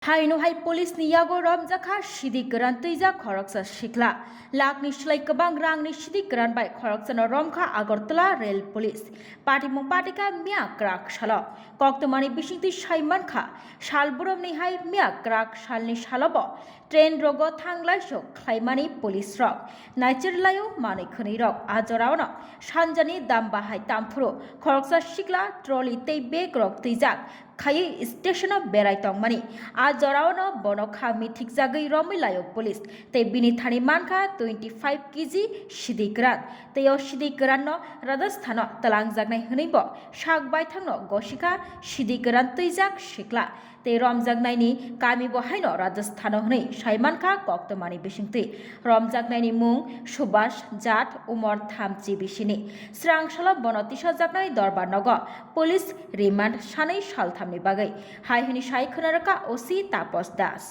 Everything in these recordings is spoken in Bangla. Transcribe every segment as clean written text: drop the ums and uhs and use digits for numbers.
Hai polis ni yago rom jakha sidik geran tuija khoroksa sikla lakni slai kabang rangni sidik geran bai khoroksana romkha agartala rail police patimung patika mia krak shala koktomani bisingti saiman kha salburom ni hai mia krak salni shalabo train rogo thanglai sok khlaimani police rok naicirlayo mani khani rok ajoraono sanjani damba hai tamphuro khoroksa sikla trolley tei bag rok tuijak খাই স্টেশন বেড়াইতং মানি আ জরাওনো বনখা মিথিক জাগৈ রমিলায় পুলিশ তে বিনি থানি মানখা 25 কেজি সিদিগ্রান তেও সিদিগ্রান রাজস্থান তলাং জাগনাই হনৈব সাক বাইথাং গসিকা সিদিগ্রান তৈজাক সিকলা তে রমজাগনাইনি কামি বহাইন রাজস্থান হनै সাইমানখা কক্তমানি বিসিংতি রমজাগনাইনি মুং সুবাস জাট উমর থামচি বিসিনি স্রাংশল বনতিসা জাগনাই দরবার নগ পুলিশ রিমান্ড সাनै সালথামনি বাগৈ হাইহনি সাইখনারকা ওসি তাপস দাস।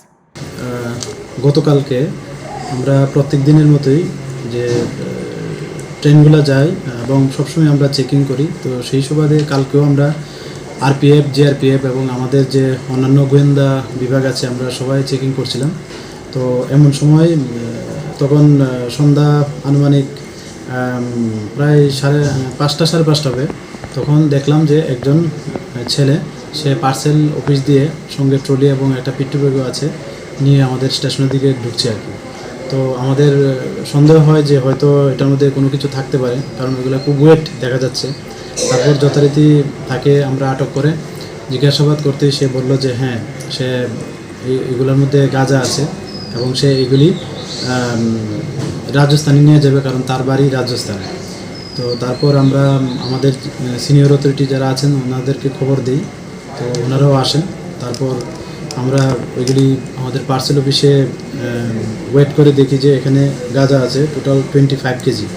গতকালকে আমরা প্রত্যেক দিনের মতোই যে ট্রেনগুলো যায় এবং সবসময় আমরা চেকিং করি, তো সেই সুবাদে কালকেও আমরা আরপিএফ জিআরপিএফ এবং আমাদের যে অন্যান্য গোয়েন্দা বিভাগ আছে আমরা সবাই চেকিং করছিলাম। তো এমন সময় তখন সন্ধ্যা আনুমানিক প্রায় 5:30 সাড়ে 5:30 হবে, তখন দেখলাম যে একজন ছেলে সে পার্সেল অফিস দিয়ে সঙ্গে ট্রলি এবং একটা পিট্টু ব্যাগও আছে নিয়ে আমাদের স্টেশনের দিকে ঢুকছে আর কি। তো আমাদের সন্দেহ হয় যে হয়তো এটার মধ্যে কোনো কিছু থাকতে পারে, কারণ ওইগুলো খুব ওয়েট দেখা যাচ্ছে। তারপর যথারীতি তাকে আমরা আটক করে জিজ্ঞাসাবাদ করতে সে বলল যে হ্যাঁ, সে এগুলোর মধ্যে গাঁজা আছে এবং সে এগুলি রাজস্থানে নিয়ে যাবে, কারণ তার বাড়ি রাজস্থানে। তো তারপর আমরা আমাদের সিনিয়র অথরিটি যারা আছেন ওনাদেরকে খবর দিই, তো ওনারাও আসেন। তারপর আমরা ওইগুলি আমাদের পার্সেল অফিসে ওয়েট করে দেখি যে এখানে গাঁজা আছে টোটাল 25 কেজি।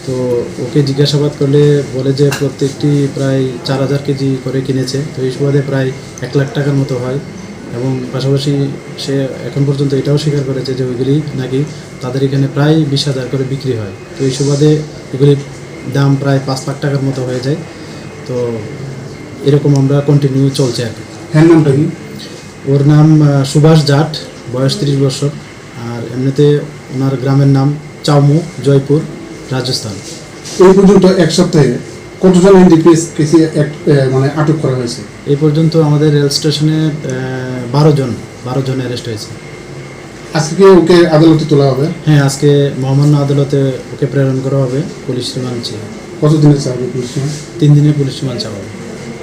তো ওকে জিজ্ঞাসাবাদ করলে বলে যে প্রত্যেকটি প্রায় 4000 কেজি করে কিনেছে, তো এই সুবাদে প্রায় 1 লাখ টাকার মতো হয়। এবং পাশাপাশি সে এখন পর্যন্ত এটাও স্বীকার করেছে যে ওইগুলি নাকি তাদের এখানে প্রায় 20,000 করে বিক্রি হয়। তো এই সুবাদে এগুলির দাম প্রায় 5 লাখ টাকার মতো হয়ে যায়। তো এরকম আমরা কন্টিনিউ চলছে আর কি। হ্যাঁ, নামটা কি? ওর নাম সুভাষ জাট, বয়স 30 বছর, আর এমনিতে ওনার গ্রামের নাম চাউমু, জয়পুর, রাজস্থান। এই পর্যন্ত এক সপ্তাহে কতজন এনডিপিএস কেসে মানে আটক করা হয়েছে? এই পর্যন্ত আমাদের রেল স্টেশনে 12 জন অ্যারেস্ট হয়েছে। আজকে ওকে আদালতে তোলা হবে? হ্যাঁ, আজকে মহামান্য আদালতে ওকে প্রেরণ করা হবে পুলিশ রিমান্ড চেয়ে। কতদিনের চাকরি পুলিশ? 3 দিনের পুলিশ রিমান্ড চাওয়া হবে।